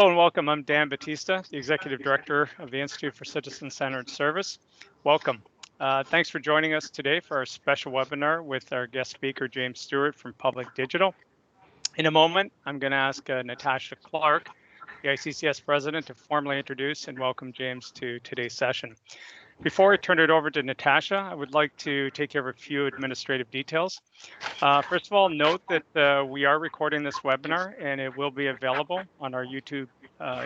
Hello and welcome. I'm Dan Batista, the Executive Director of the Institute for Citizen-Centered Service. Welcome. Thanks for joining us today for our special webinar with our guest speaker, James Stewart from Public Digital. In a moment, I'm going to ask Natasha Clark, the ICCS President, to formally introduce and welcome James to today's session. Before I turn it over to Natasha, I would like to take care of a few administrative details. First of all, note that we are recording this webinar and it will be available on our YouTube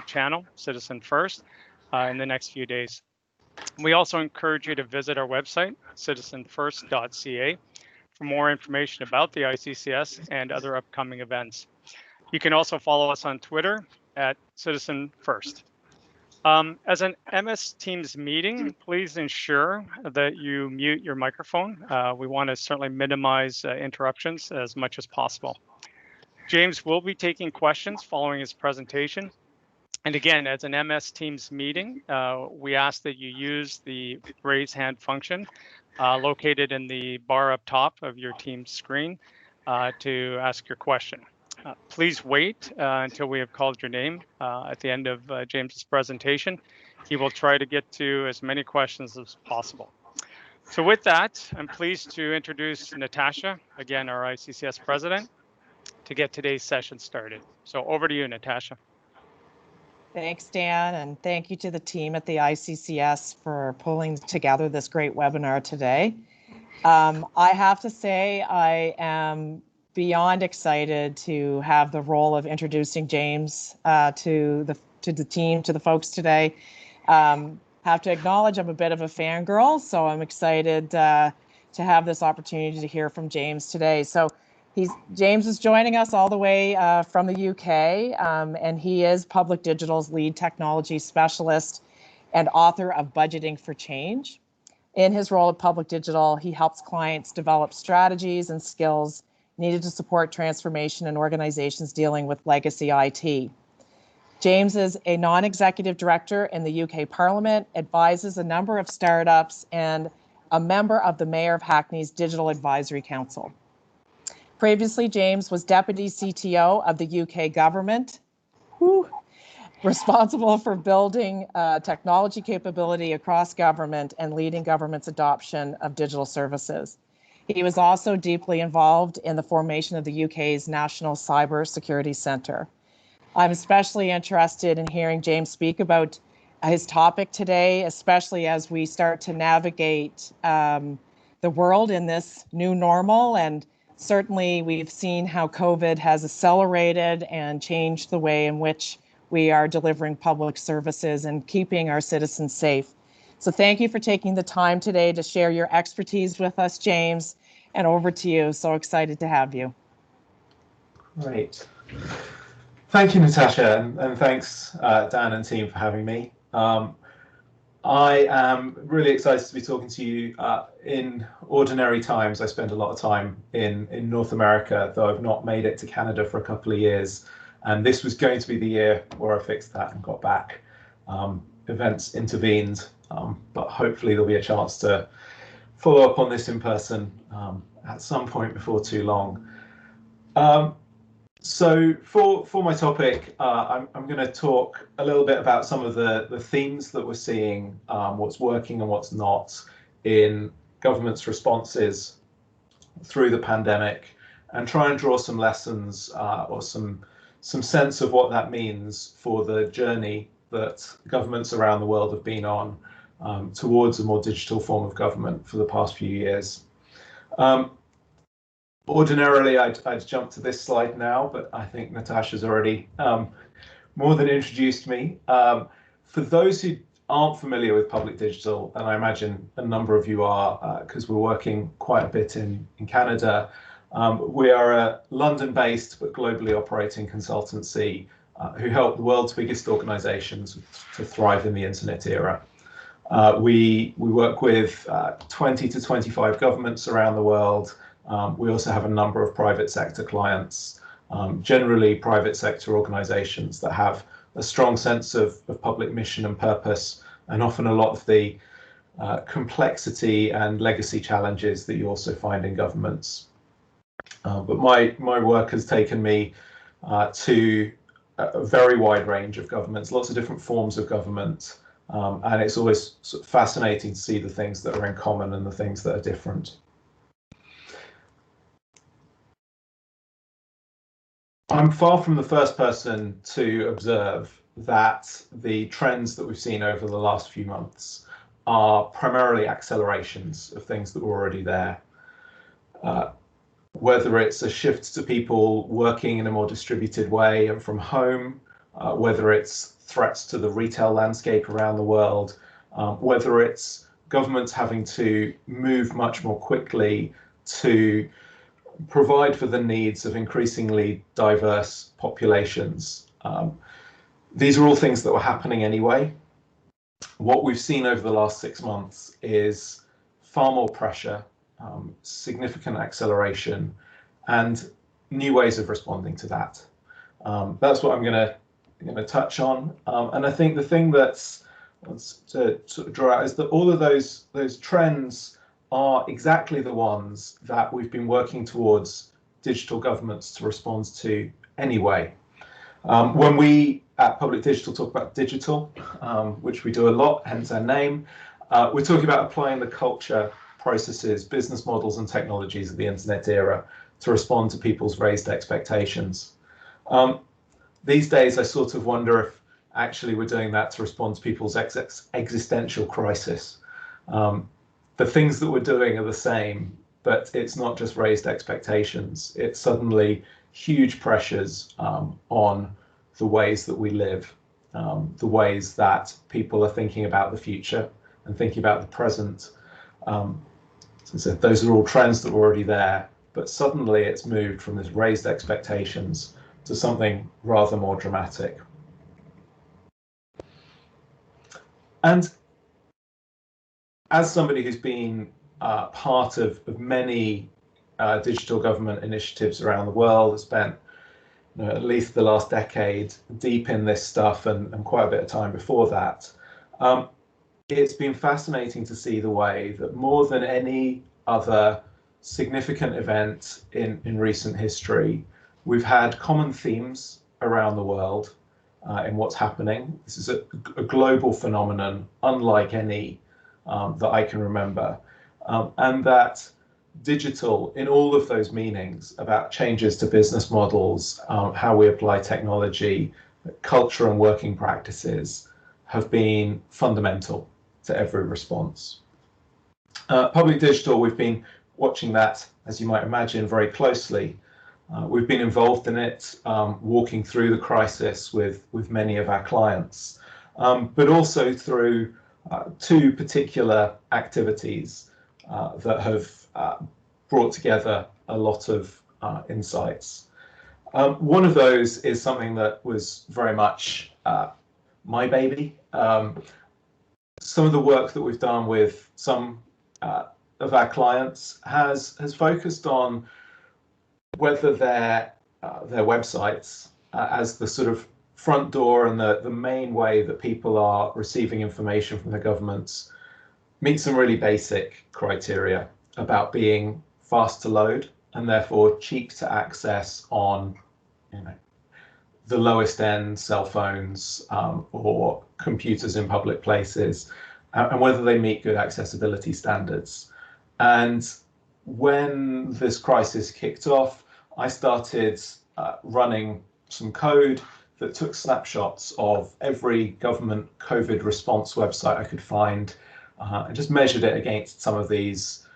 channel, Citizen First, in the next few days. We also encourage you to visit our website, citizenfirst.ca, for more information about the ICCS and other upcoming events. You can also follow us on Twitter at Citizen First. As an MS Teams meeting, please ensure that you mute your microphone. We want to certainly minimize interruptions as much as possible. James will be taking questions following his presentation. And again, as an MS Teams meeting, we ask that you use the raise hand function located in the bar up top of your Teams screen to ask your question. Please wait until we have called your name at the end of James's presentation. He will try to get to as many questions as possible. So with that, I'm pleased to introduce Natasha, again, our ICCS President, to get today's session started. So over to you, Natasha. Thanks, Dan, and thank you to the team at the ICCS for pulling together this great webinar today. I have to say I am beyond excited to have the role of introducing James to the team, to the folks today. Have to acknowledge I'm a bit of a fangirl, so I'm excited to have this opportunity to hear from James today. So James is joining us all the way from the UK, and he is Public Digital's lead technology specialist and author of Budgeting for Change. In his role at Public Digital, he helps clients develop strategies and skills needed to support transformation in organizations dealing with legacy IT. James is a non-executive director in the UK Parliament, advises a number of startups, and a member of the Mayor of Hackney's Digital Advisory Council. Previously, James was Deputy CTO of the UK government, responsible for building technology capability across government and leading government's adoption of digital services. He was also deeply involved in the formation of the UK's National Cyber Security Centre. I'm especially interested in hearing James speak about his topic today, especially as we start to navigate the world in this new normal. And certainly we've seen how COVID has accelerated and changed the way in which we are delivering public services and keeping our citizens safe. So thank you for taking the time today to share your expertise with us, James, and over to you. So excited to have you. Great. Thank you, Natasha, and thanks, Dan and team, for having me. I am really excited to be talking to you. In ordinary times, I spend a lot of time in North America, though I've not made it to Canada for a couple of years. And this was going to be the year where I fixed that and got back. Events intervened, but hopefully there'll be a chance to follow up on this in person at some point before too long. So for my topic, I'm going to talk a little bit about some of the themes that we're seeing, what's working and what's not in government's responses through the pandemic, and try and draw some lessons or some sense of what that means for the journey that governments around the world have been on towards a more digital form of government for the past few years. Ordinarily, I'd jump to this slide now, but I think Natasha's already more than introduced me. For those who aren't familiar with Public Digital, and I imagine a number of you are, because we're working quite a bit in Canada, we are a London-based but globally operating consultancy who help the world's biggest organizations to thrive in the internet era. We work with 20 to 25 governments around the world. We also have a number of private sector clients, generally private sector organizations that have a strong sense of public mission and purpose, and often a lot of the complexity and legacy challenges that you also find in governments. But my work has taken me to a very wide range of governments, lots of different forms of government, and it's always sort of fascinating to see the things that are in common and the things that are different. I'm far from the first person to observe that the trends that we've seen over the last few months are primarily accelerations of things that were already there. Whether it's a shift to people working in a more distributed way and from home, whether it's threats to the retail landscape around the world, whether it's governments having to move much more quickly to provide for the needs of increasingly diverse populations. These are all things that were happening anyway. What we've seen over the last 6 months is far more pressure, significant acceleration, and new ways of responding to that. That's what I'm going to touch on. And I think the thing that's to sort of draw out is that all of those trends are exactly the ones that we've been working towards digital governments to respond to anyway. When we at Public Digital talk about digital, which we do a lot, hence our name, we're talking about applying the culture, processes, business models and technologies of the internet era to respond to people's raised expectations. These days, I sort of wonder if actually we're doing that to respond to people's existential crisis. The things that we're doing are the same, but it's not just raised expectations. It's suddenly huge pressures on the ways that we live, the ways that people are thinking about the future and thinking about the present. So I said, those are all trends that were already there, but suddenly it's moved from this raised expectations to something rather more dramatic. And as somebody who's been part of many digital government initiatives around the world, has spent at least the last decade deep in this stuff and quite a bit of time before that, it's been fascinating to see the way that more than any other significant event in recent history, we've had common themes around the world in what's happening. This is a global phenomenon unlike any that I can remember, and that digital, in all of those meanings, about changes to business models, how we apply technology, culture and working practices, have been fundamental to every response. Public Digital, we've been watching that, as you might imagine, very closely. We've been involved in it, walking through the crisis with many of our clients, but also through two particular activities that have brought together a lot of insights. One of those is something that was very much my baby. Some of the work that we've done with some of our clients has focused on whether their websites as the sort of front door and the main way that people are receiving information from their governments meet some really basic criteria about being fast to load and therefore cheap to access on, the lowest end cell phones or computers in public places, and whether they meet good accessibility standards. And when this crisis kicked off, I started running some code that took snapshots of every government COVID response website I could find and just measured it against some of these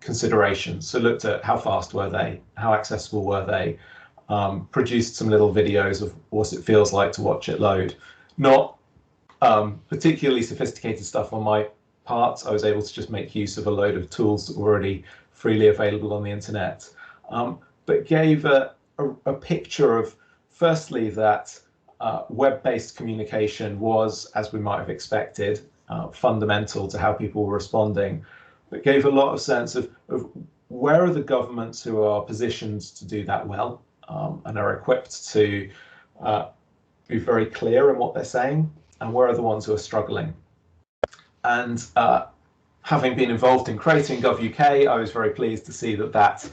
considerations. So looked at how fast were they, how accessible were they, produced some little videos of what it feels like to watch it load. Not particularly sophisticated stuff on my part. I was able to just make use of a load of tools that were already freely available on the internet, but gave a picture of, firstly, that web-based communication was, as we might have expected, fundamental to how people were responding, but gave a lot of sense of where are the governments who are positioned to do that well and are equipped to be very clear in what they're saying, and where are the ones who are struggling. And having been involved in creating Gov UK, I was very pleased to see that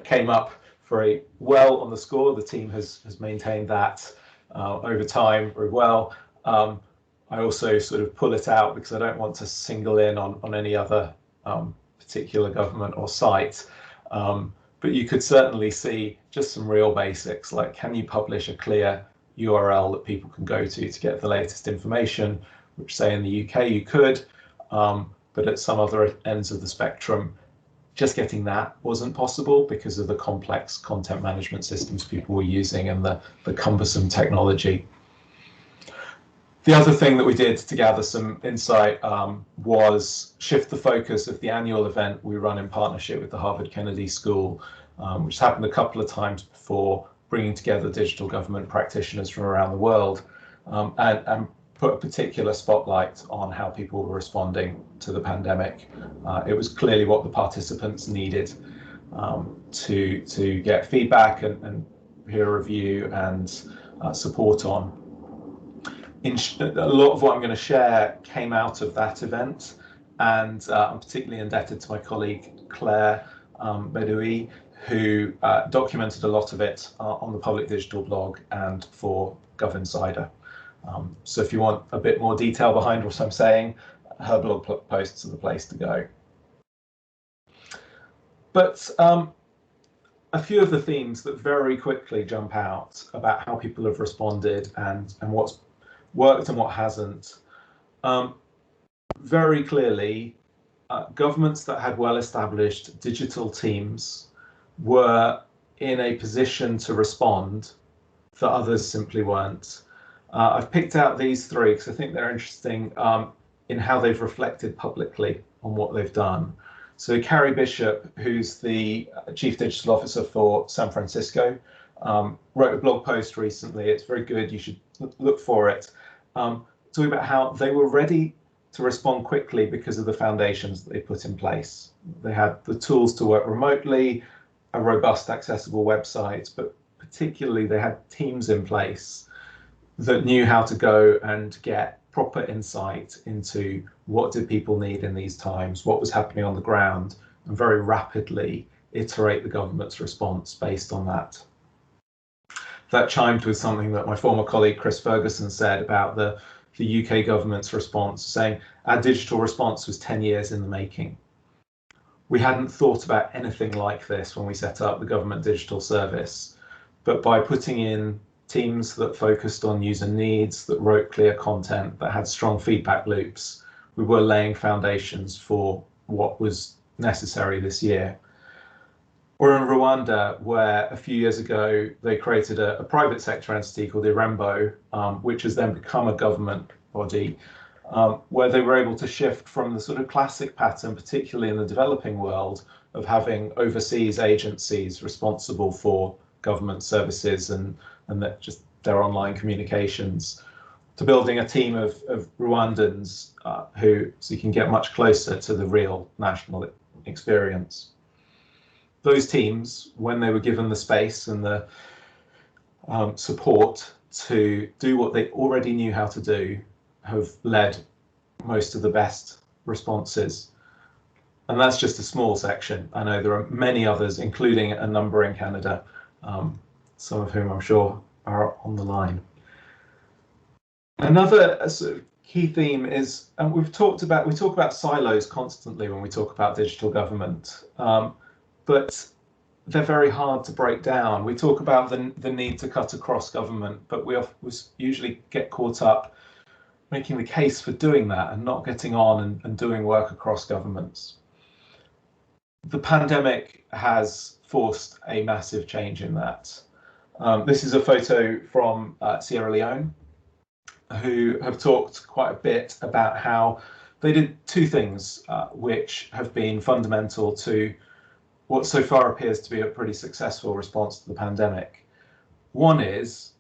came up very well on the score. The team has maintained that over time very well. I also sort of pull it out because I don't want to single in on any other particular government or site. But you could certainly see just some real basics, like can you publish a clear URL that people can go to get the latest information, which say in the UK you could, but at some other ends of the spectrum, just getting that wasn't possible because of the complex content management systems people were using and the cumbersome technology. The other thing that we did to gather some insight was shift the focus of the annual event we run in partnership with the Harvard Kennedy School, which happened a couple of times before, bringing together digital government practitioners from around the world, and put a particular spotlight on how people were responding to the pandemic. It was clearly what the participants needed to get feedback and peer review and support on. A lot of what I'm going to share came out of that event, and I'm particularly indebted to my colleague Claire Bedoui, who documented a lot of it on the Public Digital blog and for GovInsider. So if you want a bit more detail behind what I'm saying, her blog posts are the place to go. But a few of the themes that very quickly jump out about how people have responded and what's worked and what hasn't. Very clearly, governments that had well-established digital teams were in a position to respond that others simply weren't. I've picked out these three because I think they're interesting in how they've reflected publicly on what they've done. So Carrie Bishop, who's the Chief Digital Officer for San Francisco, wrote a blog post recently. It's very good. You should look for it. Talking about how they were ready to respond quickly because of the foundations that they put in place. They had the tools to work remotely, a robust, accessible website, but particularly they had teams in place that knew how to go and get proper insight into what did people need in these times, what was happening on the ground, and very rapidly iterate the government's response based on that. That chimed with something that my former colleague Chris Ferguson said about the UK government's response, saying our digital response was 10 years in the making. We hadn't thought about anything like this when we set up the government digital service, but by putting in teams that focused on user needs, that wrote clear content, that had strong feedback loops, we were laying foundations for what was necessary this year. Or in Rwanda, where a few years ago they created a private sector entity called Irembo, which has then become a government body, where they were able to shift from the sort of classic pattern, particularly in the developing world, of having overseas agencies responsible for government services and that just their online communications, to building a team of Rwandans so you can get much closer to the real national experience. Those teams, when they were given the space and the support to do what they already knew how to do, have led most of the best responses. And that's just a small section. I know there are many others, including a number in Canada, some of whom I'm sure are on the line. Another sort of key theme is, and we talk about silos constantly when we talk about digital government. But they're very hard to break down. We talk about the need to cut across government, but we usually get caught up making the case for doing that and not getting on and doing work across governments. The pandemic has forced a massive change in that. This is a photo from Sierra Leone, who have talked quite a bit about how they did two things which have been fundamental to what so far appears to be a pretty successful response to the pandemic. One is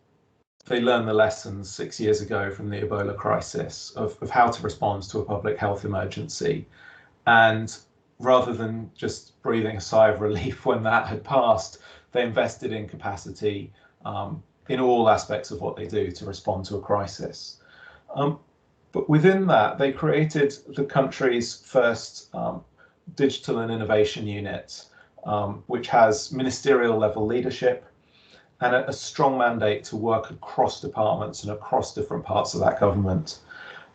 they learned the lessons 6 years ago from the Ebola crisis of how to respond to a public health emergency. And rather than just breathing a sigh of relief when that had passed, they invested in capacity in all aspects of what they do to respond to a crisis. But within that, they created the country's first digital and innovation unit, which has ministerial level leadership and a strong mandate to work across departments and across different parts of that government.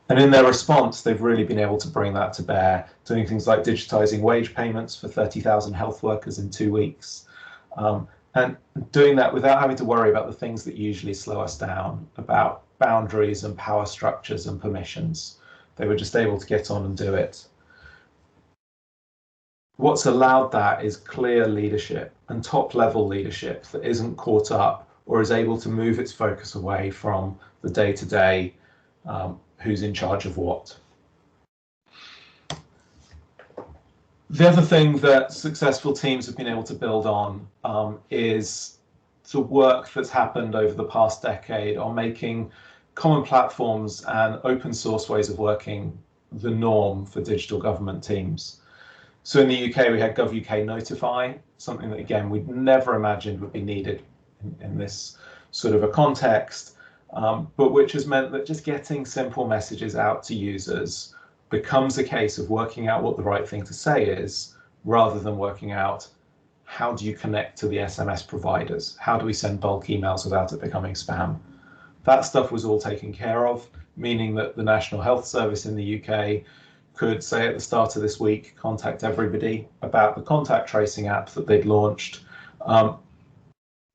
And in their response, they've really been able to bring that to bear, doing things like digitizing wage payments for 30,000 health workers in 2 weeks, and doing that without having to worry about the things that usually slow us down, about boundaries and power structures and permissions. They were just able to get on and do it. What's allowed that is clear leadership and top-level leadership that isn't caught up or is able to move its focus away from the day-to-day, who's in charge of what. The other thing that successful teams have been able to build on is the work that's happened over the past decade on making common platforms and open source ways of working the norm for digital government teams. So in the UK, we had GovUK Notify, something that, again, we'd never imagined would be needed in this sort of a context, but which has meant that just getting simple messages out to users becomes a case of working out what the right thing to say is, rather than working out how do you connect to the SMS providers? How do we send bulk emails without it becoming spam? That stuff was all taken care of, meaning that the National Health Service in the UK could say at the start of this week, contact everybody about the contact tracing app that they'd launched,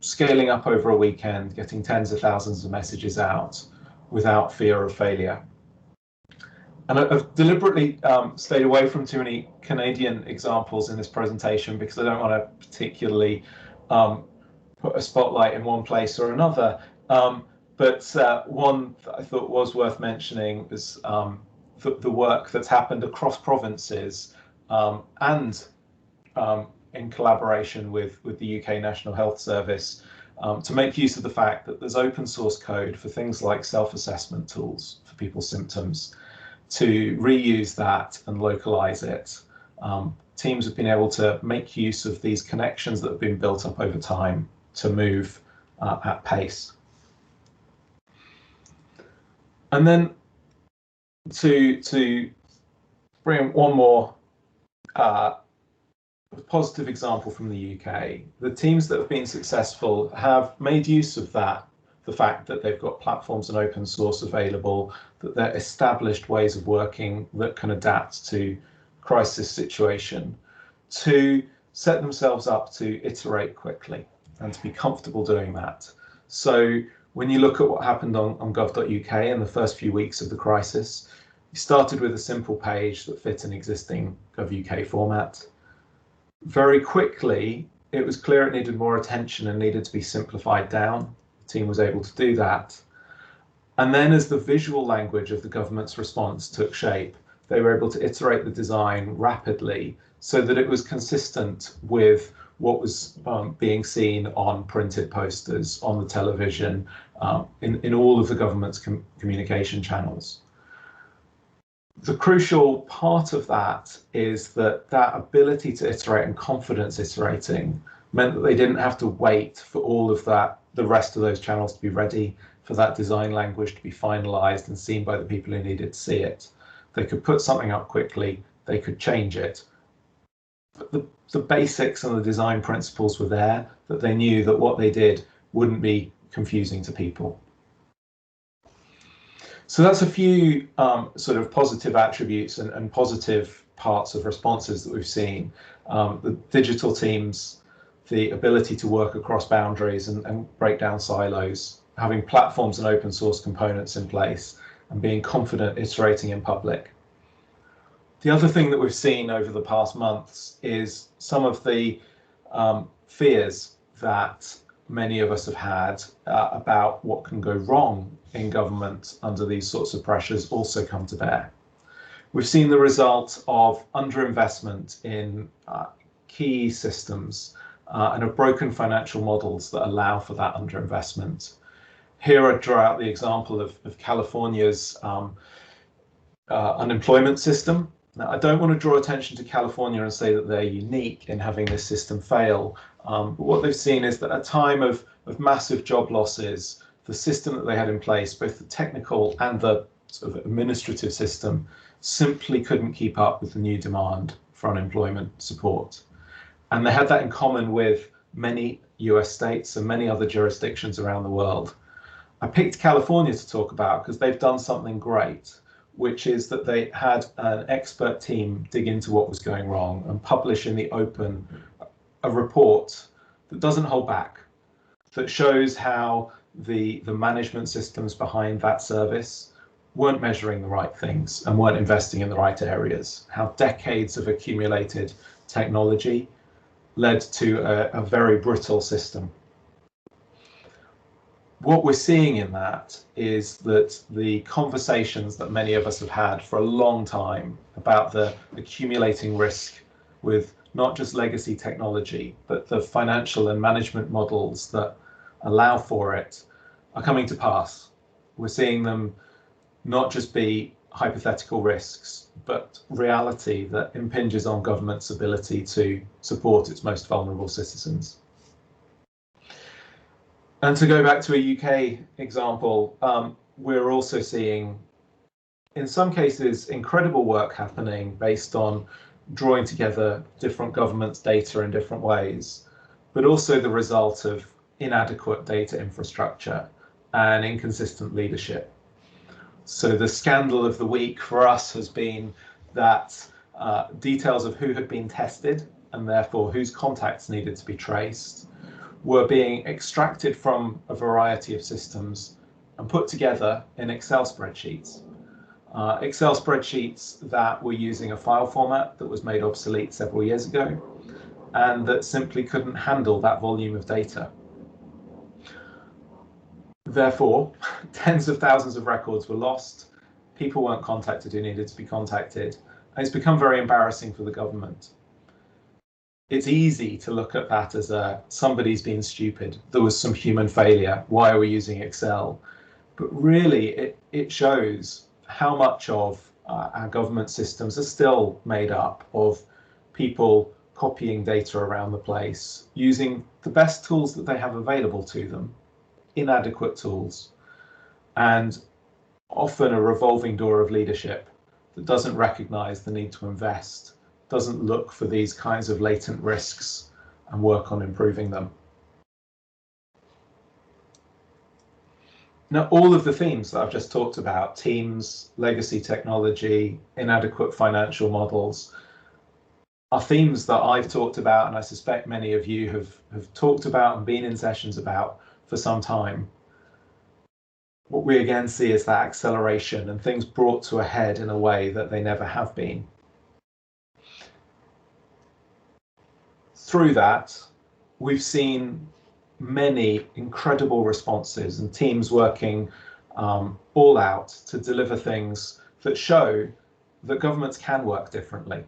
scaling up over a weekend, getting tens of thousands of messages out without fear of failure. And I've deliberately stayed away from too many Canadian examples in this presentation because I don't want to particularly put a spotlight in one place or another. But one that I thought was worth mentioning is the work that's happened across provinces and in collaboration with the UK National Health Service to make use of the fact that there's open source code for things like self-assessment tools for people's symptoms, to reuse that and localize it. Teams have been able to make use of these connections that have been built up over time to move at pace. And then to bring one more positive example from the UK, the teams that have been successful have made use of that, the fact that they've got platforms and open source available, that they're established ways of working that can adapt to crisis situation, to set themselves up to iterate quickly and to be comfortable doing that. So when you look at what happened on gov.uk in the first few weeks of the crisis, you started with a simple page that fit an existing gov.uk format. Very quickly, it was clear it needed more attention and needed to be simplified down. The team was able to do that. And then as the visual language of the government's response took shape, they were able to iterate the design rapidly so that it was consistent with what was being seen on printed posters, on the television, in all of the government's communication channels. The crucial part of that is that ability to iterate and confidence iterating meant that they didn't have to wait for all of that, the rest of those channels to be ready, for that design language to be finalized and seen by the people who needed to see it. They could put something up quickly, they could change it. But the basics and the design principles were there, that they knew that what they did wouldn't be confusing to people. So that's a few sort of positive attributes and positive parts of responses that we've seen. The digital teams, the ability to work across boundaries and break down silos, having platforms and open source components in place, and being confident iterating in public. The other thing that we've seen over the past months is some of the fears that many of us have had about what can go wrong in government under these sorts of pressures also come to bear. We've seen the result of underinvestment in key systems and of broken financial models that allow for that underinvestment. Here I draw out the example of California's unemployment system. Now, I don't want to draw attention to California and say that they're unique in having this system fail, but what they've seen is that at a time of massive job losses, the system that they had in place, both the technical and the sort of administrative system, simply couldn't keep up with the new demand for unemployment support. And they had that in common with many US states and many other jurisdictions around the world. I picked California to talk about because they've done something great, which is that they had an expert team dig into what was going wrong and publish in the open a report that doesn't hold back, that shows how the management systems behind that service weren't measuring the right things and weren't investing in the right areas, how decades of accumulated technology led to a very brittle system. What we're seeing in that is that the conversations that many of us have had for a long time about the accumulating risk with not just legacy technology, but the financial and management models that allow for it are coming to pass. We're seeing them not just be hypothetical risks, but reality that impinges on government's ability to support its most vulnerable citizens. And to go back to a UK example, we're also seeing, in some cases, incredible work happening based on drawing together different governments' data in different ways, but also the result of inadequate data infrastructure and inconsistent leadership. So the scandal of the week for us has been that details of who had been tested and therefore whose contacts needed to be traced were being extracted from a variety of systems and put together in Excel spreadsheets. Excel spreadsheets that were using a file format that was made obsolete several years ago and that simply couldn't handle that volume of data. Therefore, tens of thousands of records were lost, people weren't contacted who needed to be contacted, and it's become very embarrassing for the government. It's easy to look at that as somebody's been stupid, there was some human failure, why are we using Excel? But really, it shows how much of our government systems are still made up of people copying data around the place, using the best tools that they have available to them, inadequate tools, and often a revolving door of leadership that doesn't recognize the need to invest, doesn't look for these kinds of latent risks and work on improving them. Now, all of the themes that I've just talked about, teams, legacy technology, inadequate financial models, are themes that I've talked about, and I suspect many of you have talked about and been in sessions about for some time. What we again see is that acceleration and things brought to a head in a way that they never have been. Through that, we've seen many incredible responses and teams working all out to deliver things that show that governments can work differently.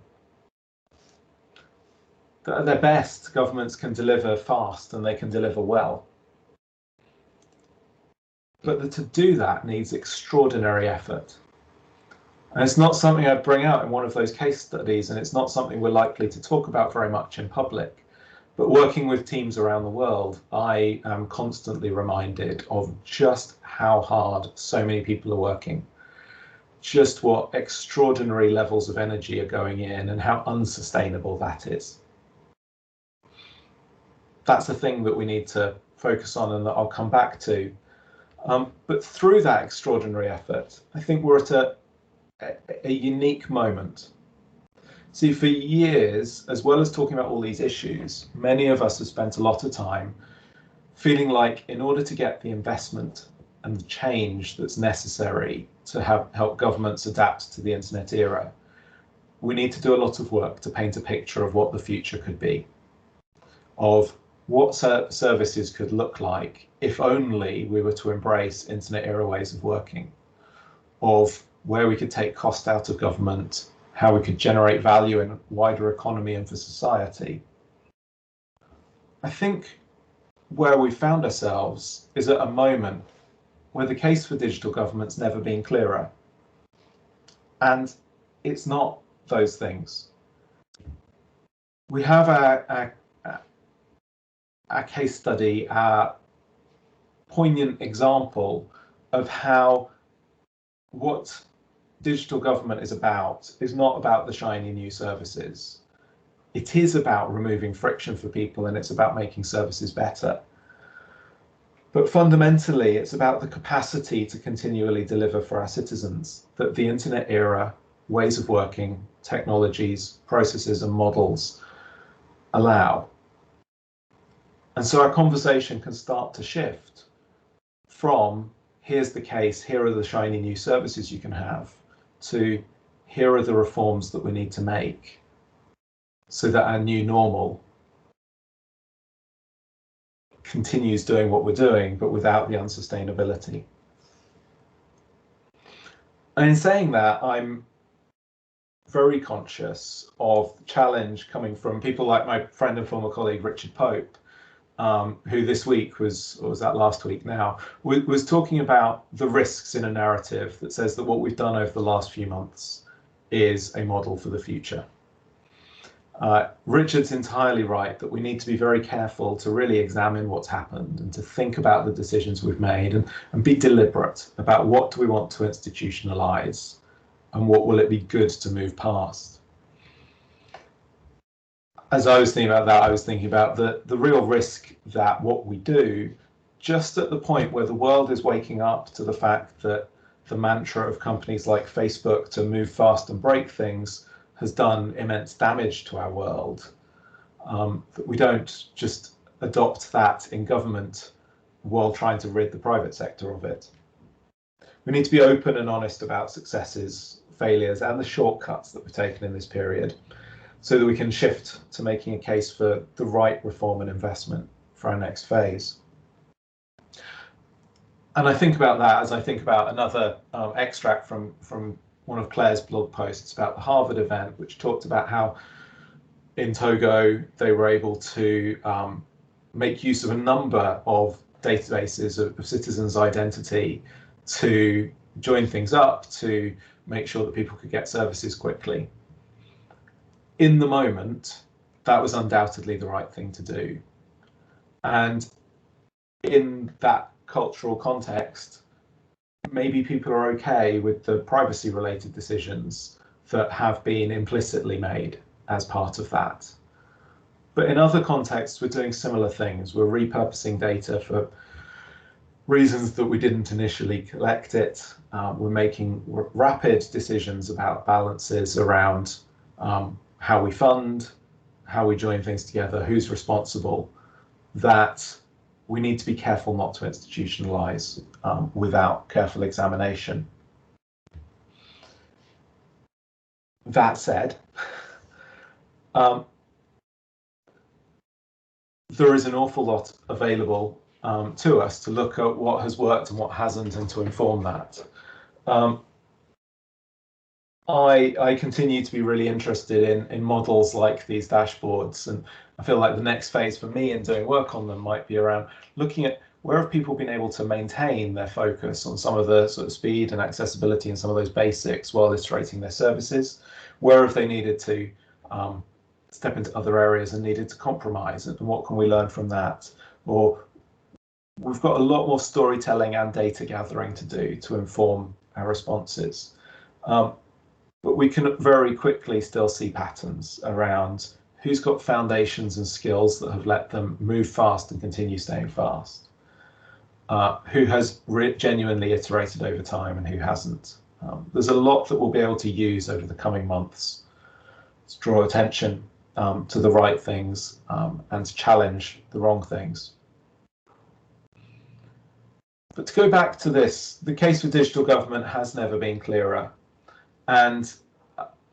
That at their best, governments can deliver fast and they can deliver well. But to do that needs extraordinary effort. And it's not something I'd bring out in one of those case studies, and it's not something we're likely to talk about very much in public. But working with teams around the world, I am constantly reminded of just how hard so many people are working, just what extraordinary levels of energy are going in and how unsustainable that is. That's a thing that we need to focus on and that I'll come back to. But through that extraordinary effort, I think we're at a unique moment. See, for years, as well as talking about all these issues, many of us have spent a lot of time feeling like in order to get the investment and the change that's necessary to help governments adapt to the internet era, we need to do a lot of work to paint a picture of what the future could be, of what services could look like if only we were to embrace internet era ways of working, of where we could take cost out of government, how we could generate value in a wider economy and for society. I think where we found ourselves is at a moment where the case for digital government's never been clearer. And it's not those things. We have our case study, our poignant example of how what digital government is not about the shiny new services. it is about removing friction for people, and it's about making services better. But fundamentally, it's about the capacity to continually deliver for our citizens that the internet era, ways of working, technologies, processes, and models allow. And so our conversation can start to shift from here's the case, here are the shiny new services you can have, to here are the reforms that we need to make so that our new normal continues doing what we're doing, but without the unsustainability. And in saying that, I'm very conscious of the challenge coming from people like my friend and former colleague Richard Pope, who this week was that last week now, was talking about the risks in a narrative that says that what we've done over the last few months is a model for the future. Richard's entirely right that we need to be very careful to really examine what's happened and to think about the decisions we've made and be deliberate about what do we want to institutionalize and what will it be good to move past. As I was thinking about that, I was thinking about the real risk that what we do, just at the point where the world is waking up to the fact that the mantra of companies like Facebook to move fast and break things has done immense damage to our world, that we don't just adopt that in government while trying to rid the private sector of it. We need to be open and honest about successes, failures, and the shortcuts that we've taken in this period so that we can shift to making a case for the right reform and investment for our next phase. And I think about that as I think about another extract from one of Claire's blog posts about the Harvard event, which talked about how in Togo they were able to make use of a number of databases of citizens' identity to join things up, to make sure that people could get services quickly. In the moment, that was undoubtedly the right thing to do. And in that cultural context, maybe people are okay with the privacy related decisions that have been implicitly made as part of that. But in other contexts, we're doing similar things. We're repurposing data for reasons that we didn't initially collect it. We're making rapid decisions about balances around how we fund, how we join things together, who's responsible, that we need to be careful not to institutionalize without careful examination. That said, there is an awful lot available to us to look at what has worked and what hasn't and to inform that. I continue to be really interested in models like these dashboards, and I feel like the next phase for me in doing work on them might be around looking at where have people been able to maintain their focus on some of the sort of speed and accessibility and some of those basics while iterating their services. Where have they needed to step into other areas and needed to compromise, and what can we learn from that? Or we've got a lot more storytelling and data gathering to do to inform our responses. But we can very quickly still see patterns around who's got foundations and skills that have let them move fast and continue staying fast, who has genuinely iterated over time and who hasn't. There's a lot that we'll be able to use over the coming months to draw attention to the right things and to challenge the wrong things. But to go back to this, the case for digital government has never been clearer. And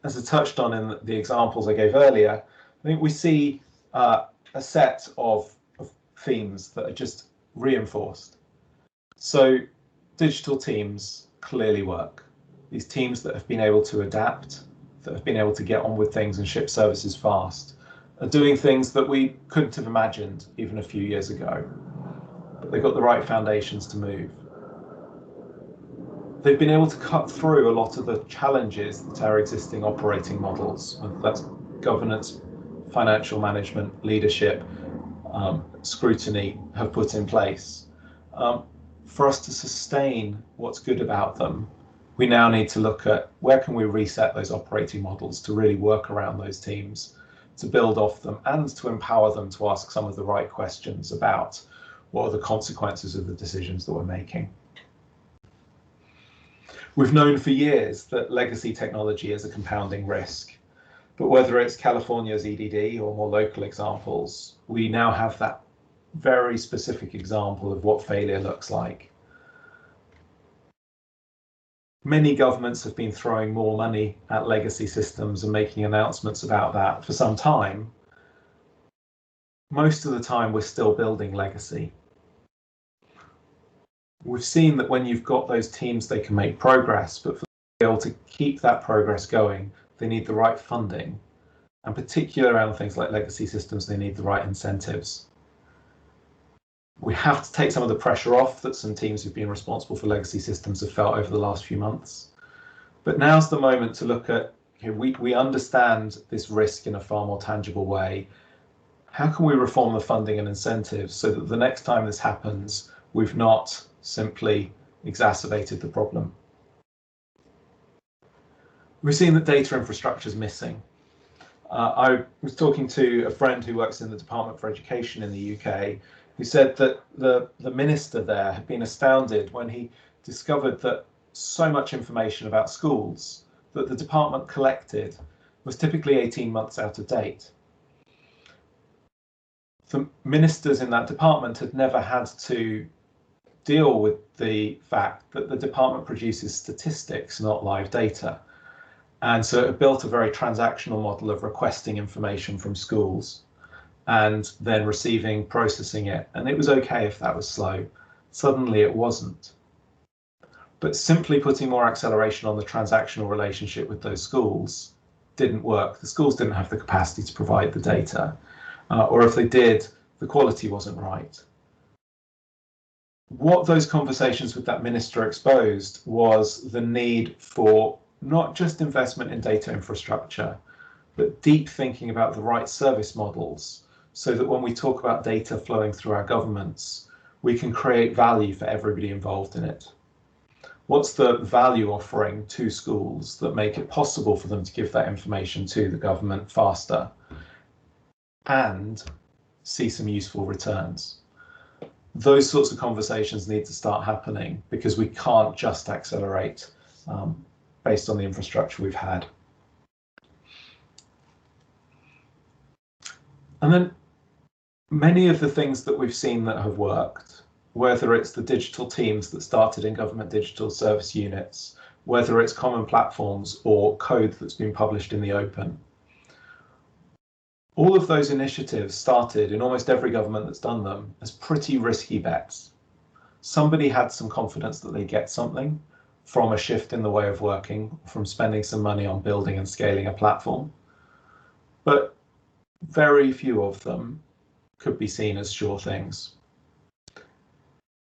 as I touched on in the examples I gave earlier, I think we see a set of themes that are just reinforced. So digital teams clearly work. These teams that have been able to adapt, that have been able to get on with things and ship services fast, are doing things that we couldn't have imagined even a few years ago. But they've got the right foundations to move. They've been able to cut through a lot of the challenges that our existing operating models, whether that's governance, financial management, leadership, scrutiny, have put in place. For us to sustain what's good about them, we now need to look at where can we reset those operating models to really work around those teams, to build off them and to empower them to ask some of the right questions about what are the consequences of the decisions that we're making. We've known for years that legacy technology is a compounding risk, but whether it's California's EDD or more local examples, we now have that very specific example of what failure looks like. Many governments have been throwing more money at legacy systems and making announcements about that for some time. Most of the time, we're still building legacy. We've seen that when you've got those teams, they can make progress, but for them to be able to keep that progress going, they need the right funding. And particularly around things like legacy systems, they need the right incentives. We have to take some of the pressure off that some teams who've been responsible for legacy systems have felt over the last few months. But now's the moment to look at, we understand this risk in a far more tangible way. How can we reform the funding and incentives so that the next time this happens, we've not simply exacerbated the problem? We've seen that data infrastructure is missing. I was talking to a friend who works in the Department for Education in the UK, who said that the minister there had been astounded when he discovered that so much information about schools that the department collected was typically 18 months out of date. The ministers in that department had never had to deal with the fact that the department produces statistics, not live data. And so it built a very transactional model of requesting information from schools and then receiving, processing it. And it was okay if that was slow. Suddenly it wasn't. But simply putting more acceleration on the transactional relationship with those schools didn't work. The schools didn't have the capacity to provide the data, or if they did, the quality wasn't right. What those conversations with that minister exposed was the need for not just investment in data infrastructure, but deep thinking about the right service models, so that when we talk about data flowing through our governments, we can create value for everybody involved in it. What's the value offering to schools that make it possible for them to give that information to the government faster and see some useful returns? Those sorts of conversations need to start happening, because we can't just accelerate based on the infrastructure we've had. And then many of the things that we've seen that have worked, whether it's the digital teams that started in government digital service units, whether it's common platforms or code that's been published in the open, all of those initiatives started in almost every government that's done them as pretty risky bets. Somebody had some confidence that they'd get something from a shift in the way of working, from spending some money on building and scaling a platform, but very few of them could be seen as sure things.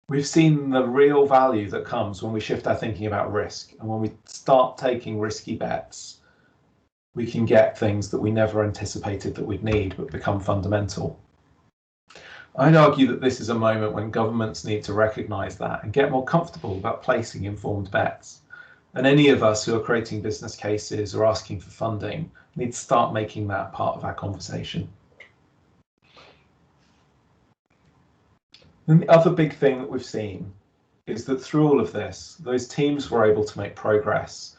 We've seen the real value that comes when we shift our thinking about risk, and when we start taking risky bets, we can get things that we never anticipated that we'd need but become fundamental. I'd argue that this is a moment when governments need to recognise that and get more comfortable about placing informed bets. And any of us who are creating business cases or asking for funding need to start making that part of our conversation. And the other big thing that we've seen is that through all of this, those teams were able to make progress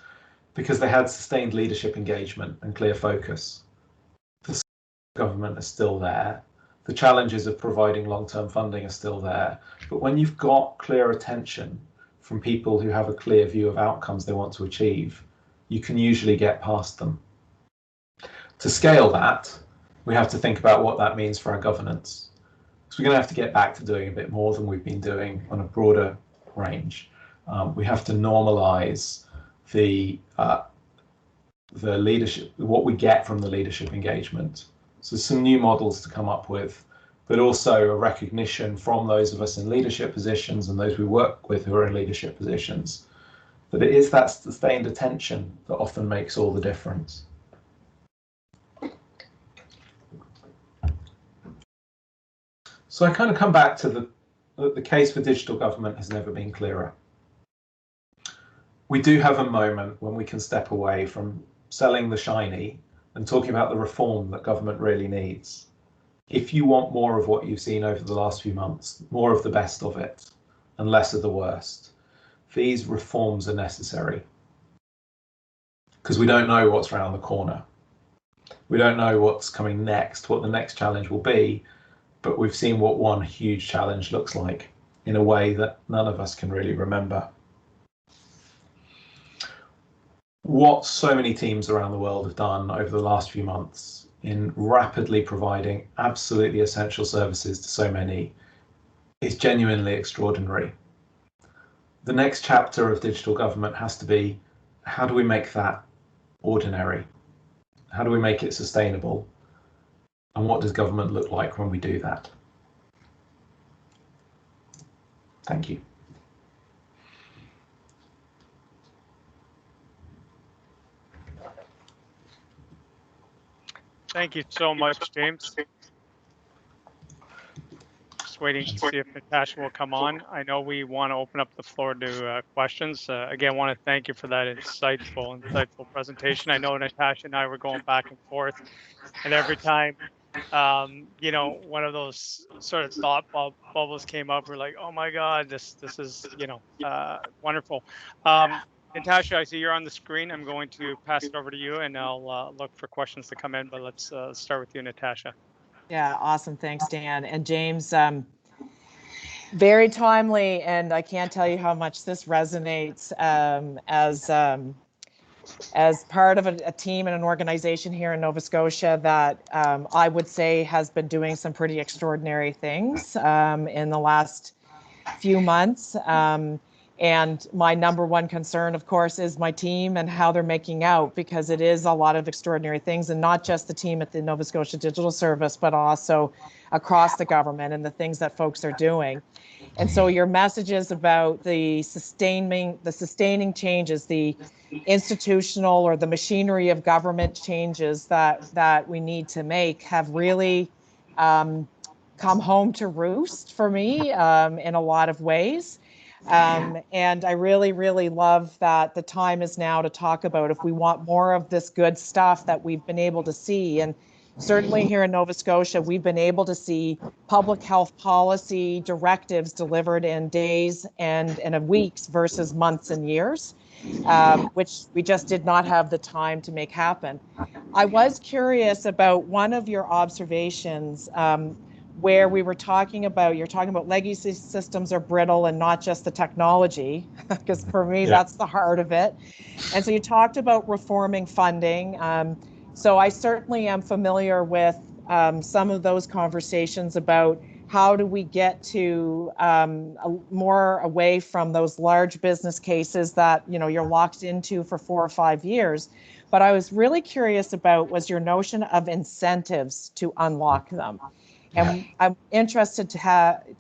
because they had sustained leadership engagement and clear focus. The government is still there. The challenges of providing long-term funding are still there. But when you've got clear attention from people who have a clear view of outcomes they want to achieve, you can usually get past them. To scale that, we have to think about what that means for our governance. So we're going to have to get back to doing a bit more than we've been doing on a broader range. We have to normalize the leadership, what we get from the leadership engagement. So some new models to come up with, but also a recognition from those of us in leadership positions and those we work with who are in leadership positions, that it is that sustained attention that often makes all the difference. So I kind of come back to the case for digital government has never been clearer. We do have a moment when we can step away from selling the shiny and talking about the reform that government really needs. If you want more of what you've seen over the last few months, more of the best of it and less of the worst, these reforms are necessary, because we don't know what's around the corner. We don't know what's coming next, what the next challenge will be, but we've seen what one huge challenge looks like in a way that none of us can really remember. What so many teams around the world have done over the last few months in rapidly providing absolutely essential services to so many is genuinely extraordinary. The next chapter of digital government has to be, how do we make that ordinary? How do we make it sustainable? And what does government look like when we do that? Thank you. Thank you so much, James. Just waiting to see if Natasha will come on. I know we want to open up the floor to questions. Again, I want to thank you for that insightful presentation. I know Natasha and I were going back and forth, and every time, you know, one of those sort of thought bubbles came up. We're like, oh my God, this is, you know, wonderful. Natasha, I see you're on the screen. I'm going to pass it over to you, and I'll look for questions to come in. But let's start with you, Natasha. Yeah, awesome. Thanks, Dan. And James, very timely, and I can't tell you how much this resonates as part of a team and an organization here in Nova Scotia that I would say has been doing some pretty extraordinary things in the last few months. And my number one concern, of course, is my team and how they're making out, because it is a lot of extraordinary things, and not just the team at the Nova Scotia Digital Service, but also across the government and the things that folks are doing. And so your messages about the sustaining changes, the institutional or the machinery of government changes that we need to make have really come home to roost for me in a lot of ways. And I really, really love that the time is now to talk about if we want more of this good stuff that we've been able to see. And certainly here in Nova Scotia, we've been able to see public health policy directives delivered in days and in weeks versus months and years, which we just did not have the time to make happen. I was curious about one of your observations where we were talking about, you're talking about legacy systems are brittle and not just the technology, because for me, that's the heart of it. And so you talked about reforming funding. So I certainly am familiar with some of those conversations about how do we get to more away from those large business cases that, you know, you're locked into for 4 or 5 years. But I was really curious about was your notion of incentives to unlock them. And I'm interested to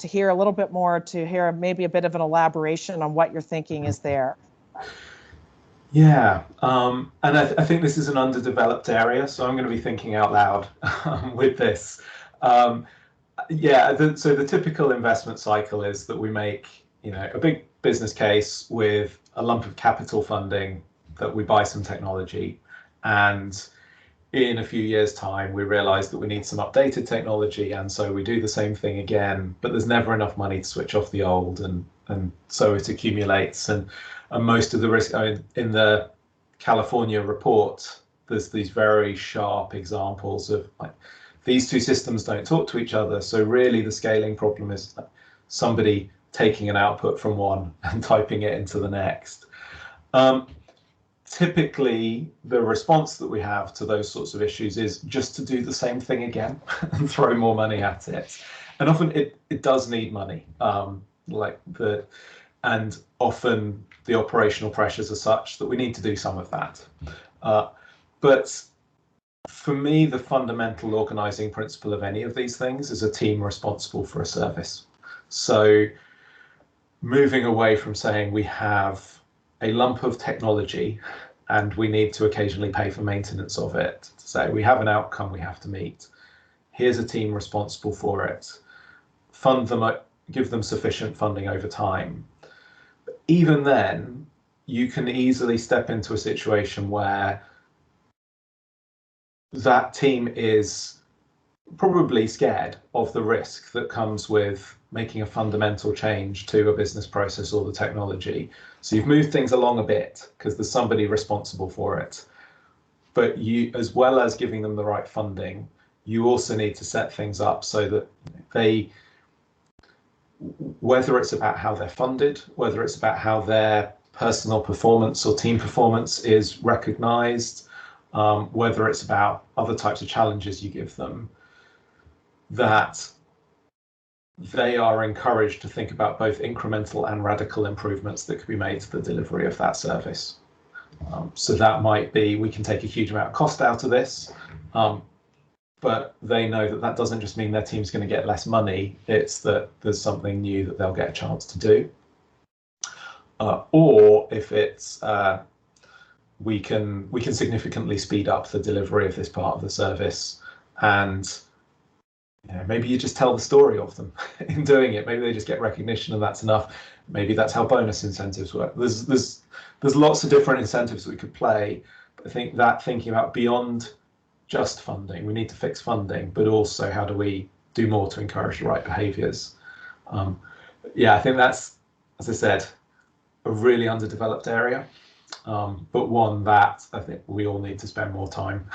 hear a little bit more, to hear maybe a bit of an elaboration on what your thinking is there. Yeah, and I think this is an underdeveloped area, so I'm going to be thinking out loud with this. So the typical investment cycle is that we make, you know, a big business case with a lump of capital funding, that we buy some technology, and in a few years' time, we realize that we need some updated technology, and so we do the same thing again, but there's never enough money to switch off the old, and so it accumulates. And most of the risk, I mean, in the California report, there's these very sharp examples of like, these two systems don't talk to each other. So really the scaling problem is somebody taking an output from one and typing it into the next. Typically, the response that we have to those sorts of issues is just to do the same thing again and throw more money at it. And often it does need money, and often the operational pressures are such that we need to do some of that. But for me, the fundamental organizing principle of any of these things is a team responsible for a service. So moving away from saying we have a lump of technology and we need to occasionally pay for maintenance of it, to say we have an outcome we have to meet. Here's a team responsible for it. Fund them, give them sufficient funding over time. But even then, you can easily step into a situation where that team is probably scared of the risk that comes with making a fundamental change to a business process or the technology. So you've moved things along a bit because there's somebody responsible for it. But you, as well as giving them the right funding, you also need to set things up so that they, whether it's about how they're funded, whether it's about how their personal performance or team performance is recognized, whether it's about other types of challenges you give them, that they are encouraged to think about both incremental and radical improvements that could be made to the delivery of that service. So that might be, we can take a huge amount of cost out of this, but they know that that doesn't just mean their team's going to get less money, it's that there's something new that they'll get a chance to do. Or if it's, we can significantly speed up the delivery of this part of the service, and maybe you just tell the story of them in doing it. Maybe they just get recognition and that's enough. Maybe that's how bonus incentives work. There's lots of different incentives we could play, but I think that thinking about beyond just funding, we need to fix funding, but also how do we do more to encourage the right behaviours. I think that's, as I said, a really underdeveloped area, but one that I think we all need to spend more time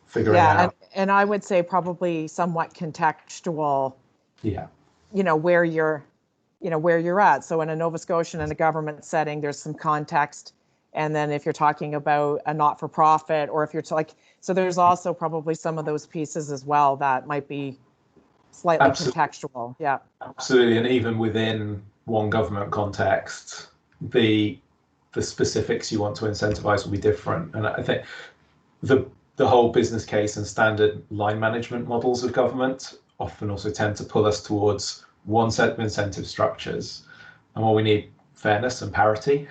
figuring out. And I would say probably somewhat contextual. Yeah. Where you're at. So in a Nova Scotian and a government setting, there's some context. And then if you're talking about a not-for-profit, or if you're so there's also probably some of those pieces as well that might be slightly contextual. Yeah. Absolutely. And even within one government context, the specifics you want to incentivize will be different. And I think the whole business case and standard line management models of government often also tend to pull us towards one set of incentive structures. And while we need fairness and parity,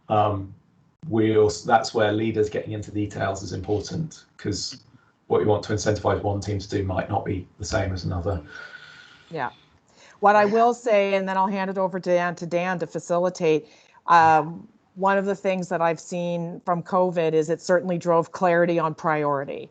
that's where leaders getting into details is important, because what you want to incentivize one team to do might not be the same as another. Yeah. What I will say, and then I'll hand it over to Dan to facilitate, one of the things that I've seen from COVID is it certainly drove clarity on priority.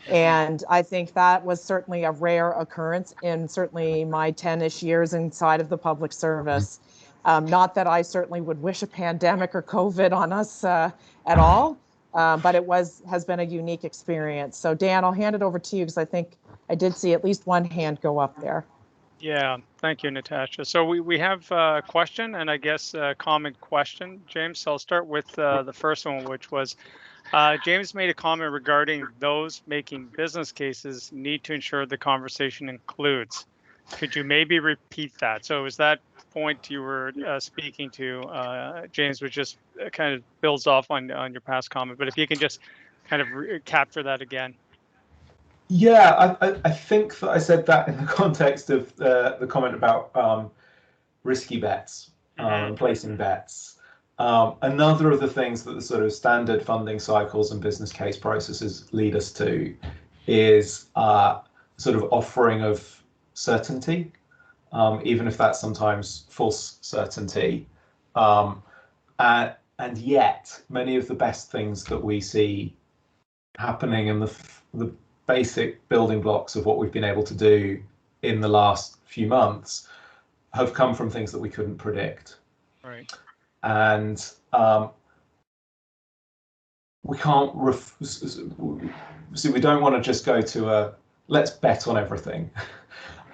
And I think that was certainly a rare occurrence in certainly my 10-ish years inside of the public service. Not that I certainly would wish a pandemic or COVID on us at all, but it has been a unique experience. So Dan, I'll hand it over to you because I think I did see at least one hand go up there. Yeah, thank you, Natasha. So we have a question, and I guess a common question, James. So I'll start with the first one, which was, James made a comment regarding those making business cases need to ensure the conversation includes. Could you maybe repeat that? So is that point you were speaking to, James, which just kind of builds off on your past comment, but if you can just kind of capture that again. Yeah, I think that I said that in the context of the comment about risky bets and placing bets. Another of the things that the sort of standard funding cycles and business case processes lead us to is sort of offering of certainty, even if that's sometimes false certainty. And yet, many of the best things that we see happening in the basic building blocks of what we've been able to do in the last few months have come from things that we couldn't predict. Right. And we can't we don't want to just go to let's bet on everything.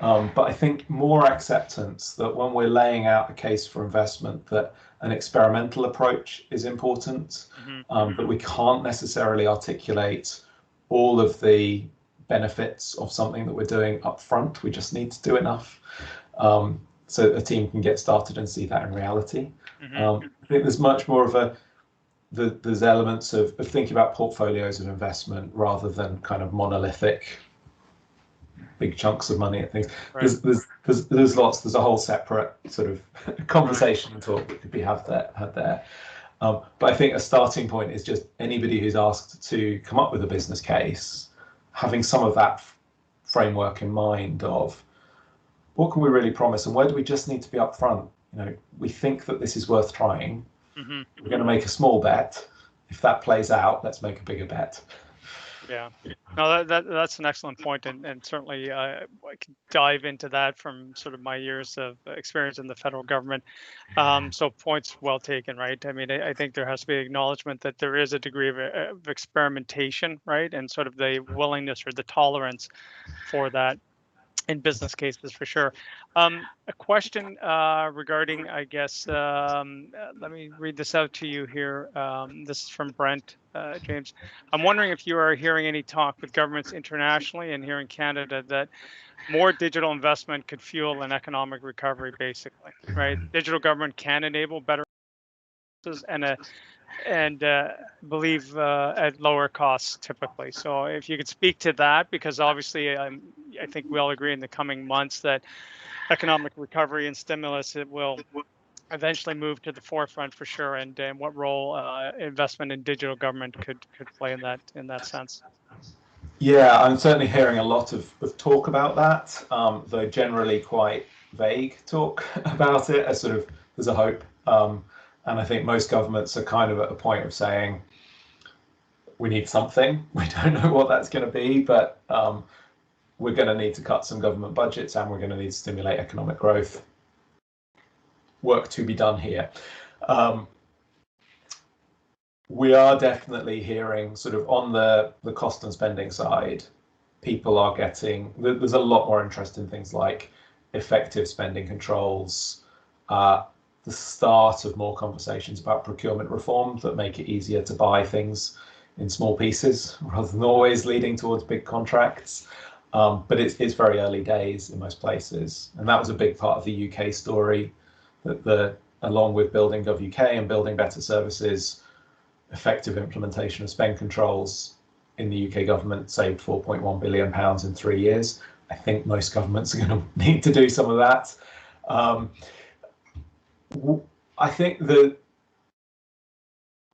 But I think more acceptance that when we're laying out a case for investment, that an experimental approach is important, that we can't necessarily articulate all of the benefits of something that we're doing up front. We just need to do enough so a team can get started and see that in reality. I think there's much more of there's elements of thinking about portfolios of investment rather than kind of monolithic big chunks of money and things. Right. There's a whole separate sort of conversation and talk that could be had there. But I think a starting point is just anybody who's asked to come up with a business case, having some of that framework in mind of what can we really promise and where do we just need to be upfront. We think that this is worth trying. We're going to make a small bet. If that plays out, let's make a bigger bet. Yeah, no, that's an excellent point, and certainly I can dive into that from sort of my years of experience in the federal government. So points well taken, right? I mean, I think there has to be acknowledgement that there is a degree of experimentation, right, and sort of the willingness or the tolerance for that in business cases for sure. A question regarding, I guess, let me read this out to you here. This is from Brent, James. I'm wondering if you are hearing any talk with governments internationally and here in Canada that more digital investment could fuel an economic recovery, basically, right? Digital government can enable better services and believe at lower costs typically. So if you could speak to that, because obviously I think we all agree in the coming months that economic recovery and stimulus, it will eventually move to the forefront for sure. And what role investment in digital government could play in that sense. Yeah, I'm certainly hearing a lot of talk about that, though generally quite vague talk about it. As sort of, there's a hope, and I think most governments are kind of at a point of saying, we need something. We don't know what that's going to be, but we're going to need to cut some government budgets, and we're going to need to stimulate economic growth. Work to be done here. We are definitely hearing sort of on the cost and spending side, people are getting, there's a lot more interest in things like effective spending controls, the start of more conversations about procurement reform that make it easier to buy things in small pieces rather than always leading towards big contracts. But it's very early days in most places. And that was a big part of the UK story, that along with building GovUK and building better services, effective implementation of spend controls in the UK government saved £4.1 billion in 3 years. I think most governments are going to need to do some of that. I think that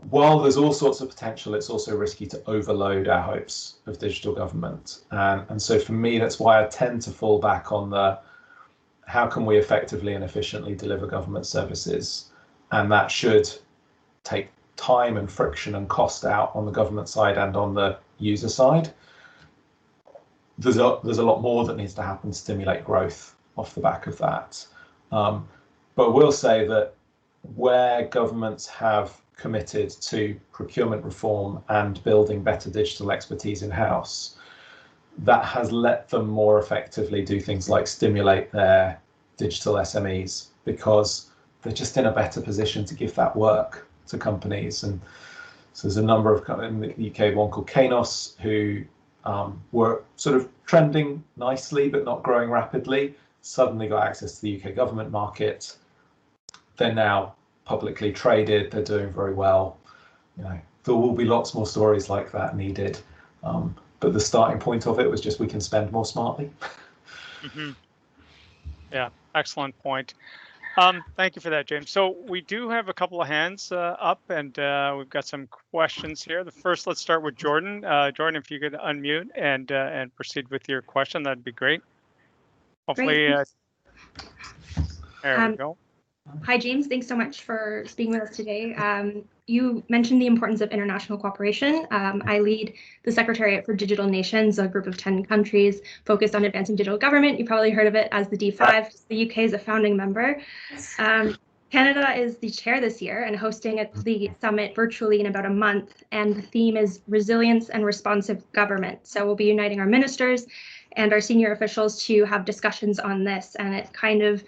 while there's all sorts of potential, it's also risky to overload our hopes of digital government. And so for me, that's why I tend to fall back on the how can we effectively and efficiently deliver government services? And that should take time and friction and cost out on the government side and on the user side. There's a lot more that needs to happen to stimulate growth off the back of that. But we'll say that where governments have committed to procurement reform and building better digital expertise in-house, that has let them more effectively do things like stimulate their digital SMEs, because they're just in a better position to give that work to companies. And so there's a number of, in the UK, one called Kanos, who were sort of trending nicely but not growing rapidly, suddenly got access to the UK government market. They're now publicly traded, they're doing very well. You know, there will be lots more stories like that needed. But the starting point of it was just we can spend more smartly. Mm-hmm. Yeah, excellent point. Thank you for that, James. So we do have a couple of hands up, and we've got some questions here. The first, let's start with Jordan. Jordan, if you could unmute and proceed with your question, that'd be great. Hopefully, there we go. Hi, James. Thanks so much for speaking with us today. You mentioned the importance of international cooperation. I lead the Secretariat for Digital Nations, a group of 10 countries focused on advancing digital government. You probably heard of it as the D5. The UK is a founding member. Canada is the chair this year and hosting the summit virtually in about a month. And the theme is resilience and responsive government. So we'll be uniting our ministers and our senior officials to have discussions on this. And it kind of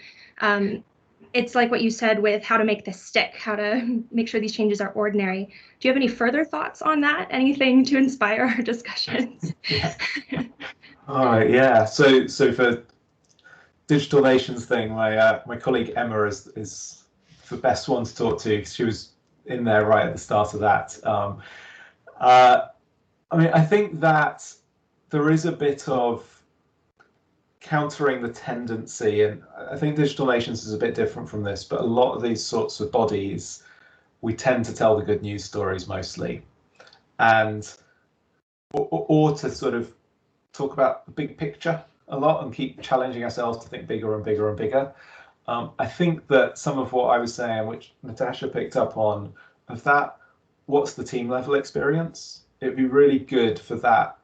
it's like what you said with how to make this stick, how to make sure these changes are ordinary. Do you have any further thoughts on that? Anything to inspire our discussions? Yeah. All right, yeah. So for Digital Nations thing, my colleague Emma is the best one to talk to, because she was in there right at the start of that. I mean, I think that there is a bit of countering the tendency, and I think Digital Nations is a bit different from this, but a lot of these sorts of bodies, we tend to tell the good news stories mostly, and or to sort of talk about the big picture a lot and keep challenging ourselves to think bigger and bigger and bigger. I think that some of what I was saying, which Natasha picked up on, of that, what's the team level experience? it'd be really good for that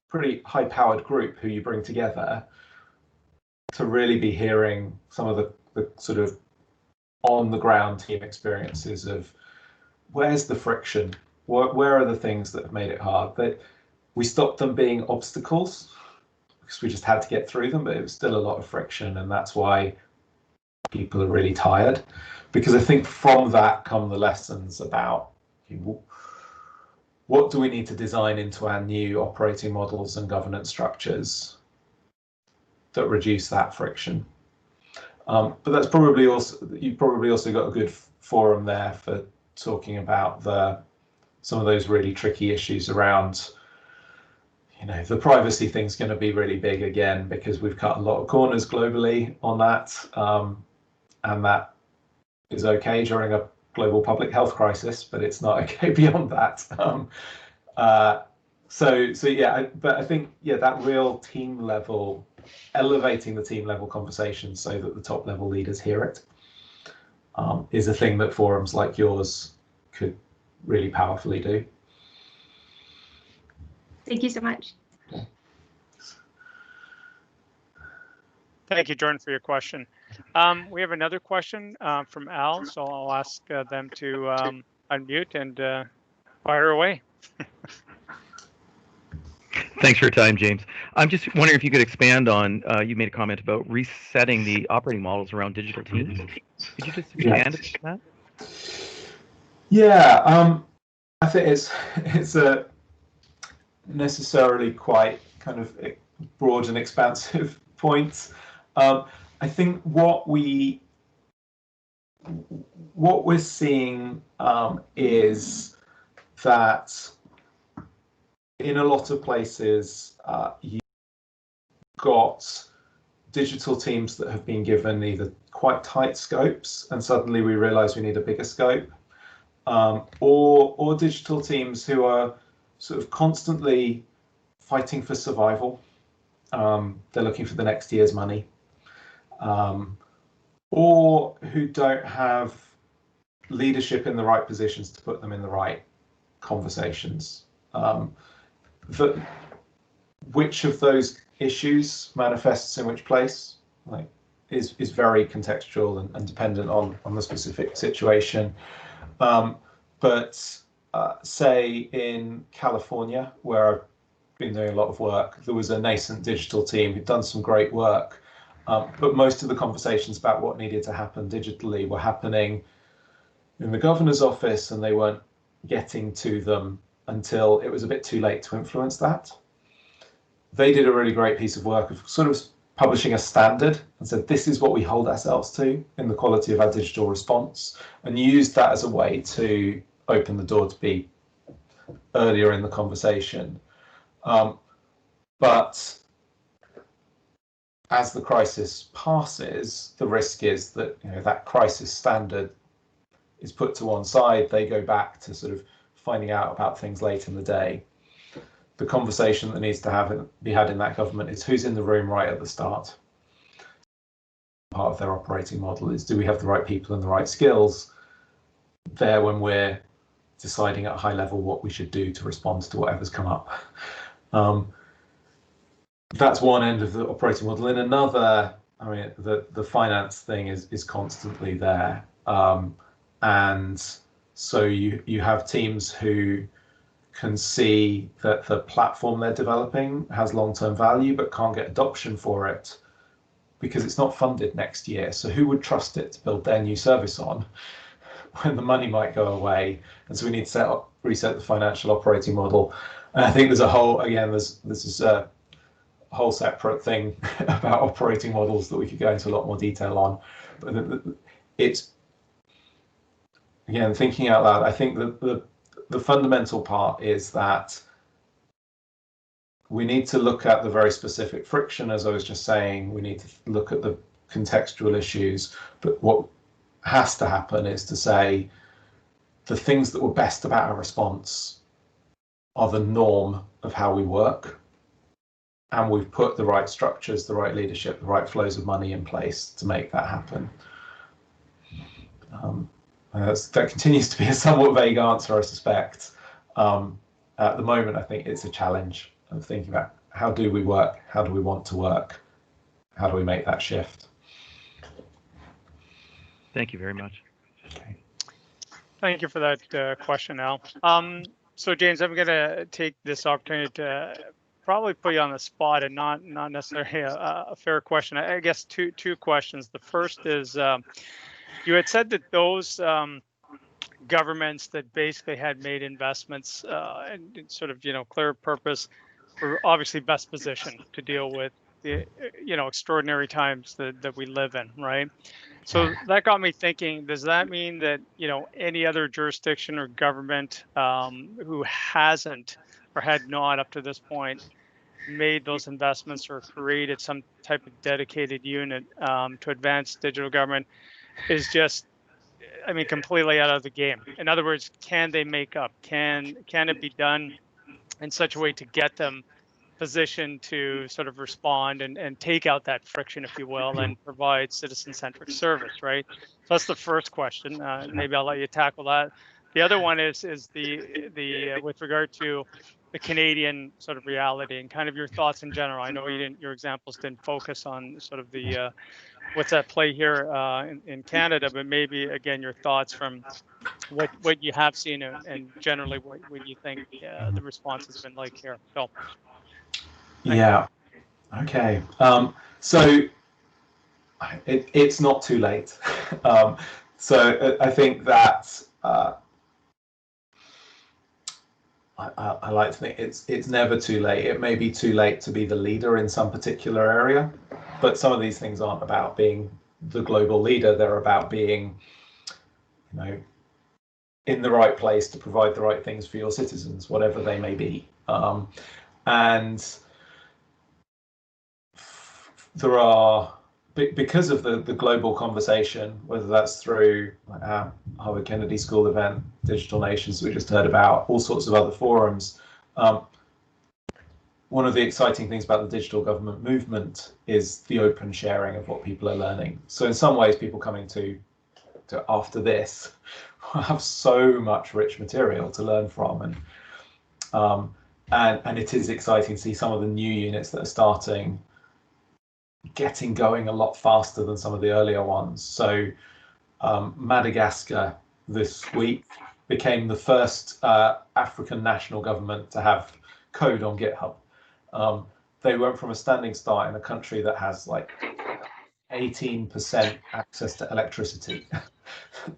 pretty high-powered group who you bring together to really be hearing some of the sort of on-the-ground team experiences of where's the friction, where are the things that have made it hard. That we stopped them being obstacles because we just had to get through them, but it was still a lot of friction, and that's why people are really tired. Because I think from that come the lessons about what do we need to design into our new operating models and governance structures that reduce that friction. But that's probably also, you've probably also got a good forum there for talking about some of those really tricky issues around, you know, the privacy thing's going to be really big again because we've cut a lot of corners globally on that, and that is okay during a global public health crisis, but it's not okay beyond that. So yeah, but I think, yeah, that real team level, elevating the team level conversation so that the top level leaders hear it, is a thing that forums like yours could really powerfully do. Thank you so much. Thank you, Jordan, for your question. We have another question from Al, so I'll ask them to unmute and fire away. Thanks for your time, James. I'm just wondering if you could expand on, you made a comment about resetting the operating models around digital teams. Could you just expand on that? Yeah, I think it's a necessarily quite kind of broad and expansive point. I think what we're seeing is that in a lot of places you've got digital teams that have been given either quite tight scopes and suddenly we realize we need a bigger scope, or digital teams who are sort of constantly fighting for survival. They're looking for the next year's money, or who don't have leadership in the right positions to put them in the right conversations. Which of those issues manifests in which place, like, is very contextual and dependent on the specific situation. But say in California, where I've been doing a lot of work, there was a nascent digital team who'd done some great work, but most of the conversations about what needed to happen digitally were happening in the governor's office, and they weren't getting to them until it was a bit too late to influence that. They did a really great piece of work of sort of publishing a standard and said, this is what we hold ourselves to in the quality of our digital response, and used that as a way to open the door to be earlier in the conversation. But as the crisis passes, the risk is that, you know, that crisis standard is put to one side. They go back to sort of finding out about things late in the day. The conversation that needs to be had in that government is who's in the room right at the start. Part of their operating model is, do we have the right people and the right skills there when we're deciding at a high level what we should do to respond to whatever's come up. That's one end of the operating model. In another, I mean, the finance thing is constantly there. And so you have teams who can see that the platform they're developing has long-term value but can't get adoption for it because it's not funded next year. So who would trust it to build their new service on when the money might go away? And so we need to reset the financial operating model. And I think there's a whole, again, this is a whole separate thing about operating models that we could go into a lot more detail on. But it's, again, thinking out loud, I think that the fundamental part is that we need to look at the very specific friction, as I was just saying. We need to look at the contextual issues, but what has to happen is to say the things that were best about our response are the norm of how we work, and we've put the right structures, the right leadership, the right flows of money in place to make that happen. That continues to be a somewhat vague answer, I suspect. at the moment, I think it's a challenge of thinking about how do we work, how do we want to work, how do we make that shift. Thank you very much. Okay. Thank you for that question, Al. So James, I'm going to take this opportunity to probably put you on the spot, and not necessarily a fair question. I guess two questions. The first is, you had said that those governments that basically had made investments and sort of, clear purpose were obviously best positioned to deal with the, extraordinary times that we live in, right? So that got me thinking, does that mean that, any other jurisdiction or government who hasn't or had not up to this point made those investments or created some type of dedicated unit to advance digital government is just, completely out of the game? In other words, can they make up? Can it be done in such a way to get them positioned to sort of respond and take out that friction, if you will, and provide citizen-centric service, right? So that's the first question. Maybe I'll let you tackle that. The other one is the with regard to the Canadian sort of reality and kind of your thoughts in general. I know your examples didn't focus on sort of the what's at play here in Canada, but maybe again your thoughts from what you have seen and generally what you think the response has been like here. So. Yeah. Okay. So it's not too late. So I think that I like to think it's never too late. It may be too late to be the leader in some particular area, but some of these things aren't about being the global leader. They're about being, in the right place to provide the right things for your citizens, whatever they may be. And there are, because of the global conversation, whether that's through our Harvard Kennedy School event, Digital Nations we just heard about, all sorts of other forums, one of the exciting things about the digital government movement is the open sharing of what people are learning. So in some ways, people coming to after this will have so much rich material to learn from, and it is exciting to see some of the new units that are starting getting going a lot faster than some of the earlier ones. So Madagascar this week became the first African national government to have code on GitHub. They went from a standing start in a country that has like 18% access to electricity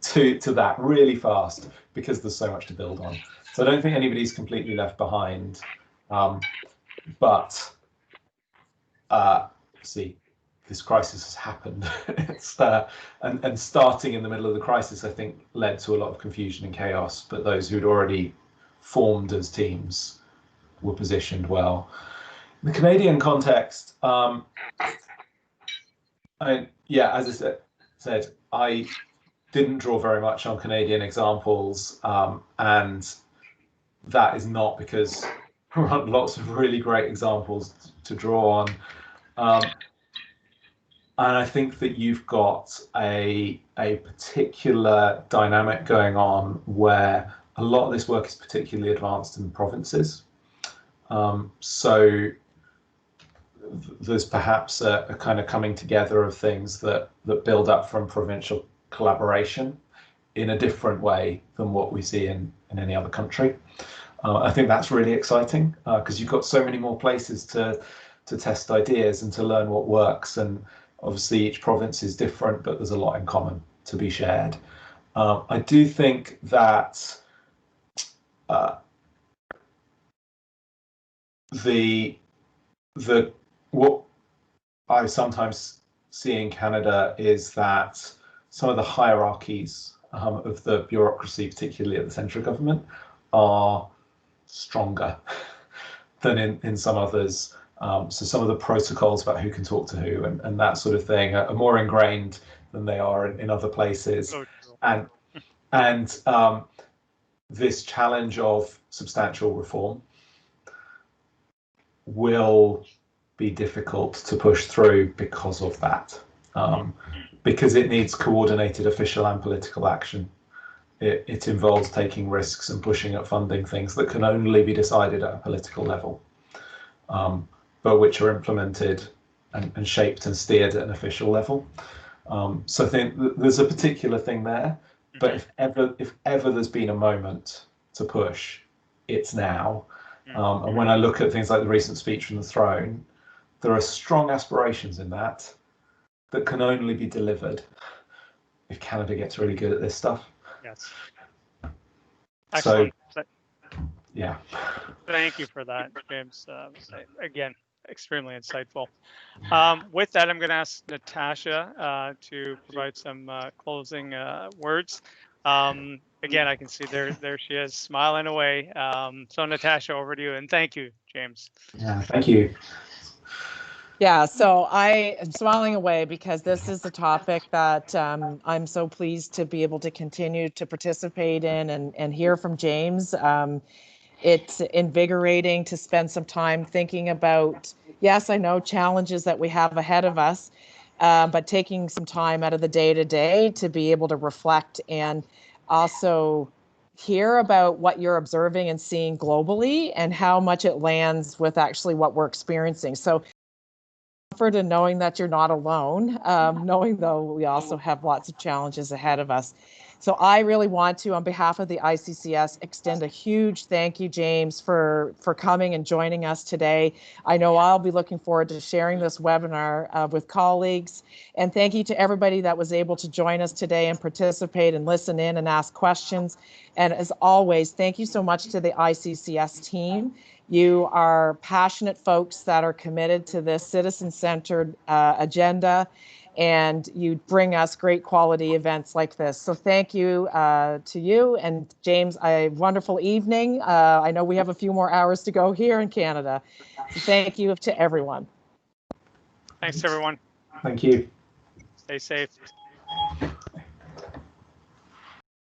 to that really fast, because there's so much to build on. So I don't think anybody's completely left behind, but see, this crisis has happened. And starting in the middle of the crisis, I think, led to a lot of confusion and chaos, but those who'd already formed as teams were positioned well. In the Canadian context, as I said, I didn't draw very much on Canadian examples, and that is not because there aren't lots of really great examples to draw on. And I think that you've got a particular dynamic going on where a lot of this work is particularly advanced in the provinces. So there's perhaps a kind of coming together of things that build up from provincial collaboration in a different way than what we see in any other country. I think that's really exciting because you've got so many more places to test ideas and to learn what works. And obviously each province is different, but there's a lot in common to be shared. I do think that what I sometimes see in Canada is that some of the hierarchies of the bureaucracy, particularly at the central government, are stronger than in some others. So some of the protocols about who can talk to who and that sort of thing are more ingrained than they are in other places. And this challenge of substantial reform will be difficult to push through because of that, because it needs coordinated official and political action It involves taking risks and pushing at funding things that can only be decided at a political level, but which are implemented and shaped and steered at an official level. So I think there's a particular thing there, but if ever there's been a moment to push, it's now. And when I look at things like the recent speech from the throne, there are strong aspirations in that can only be delivered if Canada gets really good at this stuff. Yes. Excellent. So, yeah. Thank you for that, James. Again, extremely insightful. With that, I'm going to ask Natasha to provide some closing words. Again, I can see there she is, smiling away. So Natasha, over to you, and thank you, James. Yeah, thank you. Yeah, so I am smiling away because this is a topic that I'm so pleased to be able to continue to participate in and hear from James. It's invigorating to spend some time thinking about, yes, I know challenges that we have ahead of us, but taking some time out of the day-to-day to be able to reflect and also hear about what you're observing and seeing globally and how much it lands with actually what we're experiencing. So comfort in knowing that you're not alone, knowing though we also have lots of challenges ahead of us. So I really want to, on behalf of the ICCS, extend a huge thank you, James, for coming and joining us today. I know I'll be looking forward to sharing this webinar with colleagues. And thank you to everybody that was able to join us today and participate and listen in and ask questions. And as always, thank you so much to the ICCS team. You are passionate folks that are committed to this citizen-centered agenda, and you bring us great quality events like this. So thank you to you, and James, a wonderful evening. I know we have a few more hours to go here in Canada. So thank you to everyone. Thanks, everyone. Thank you. Stay safe.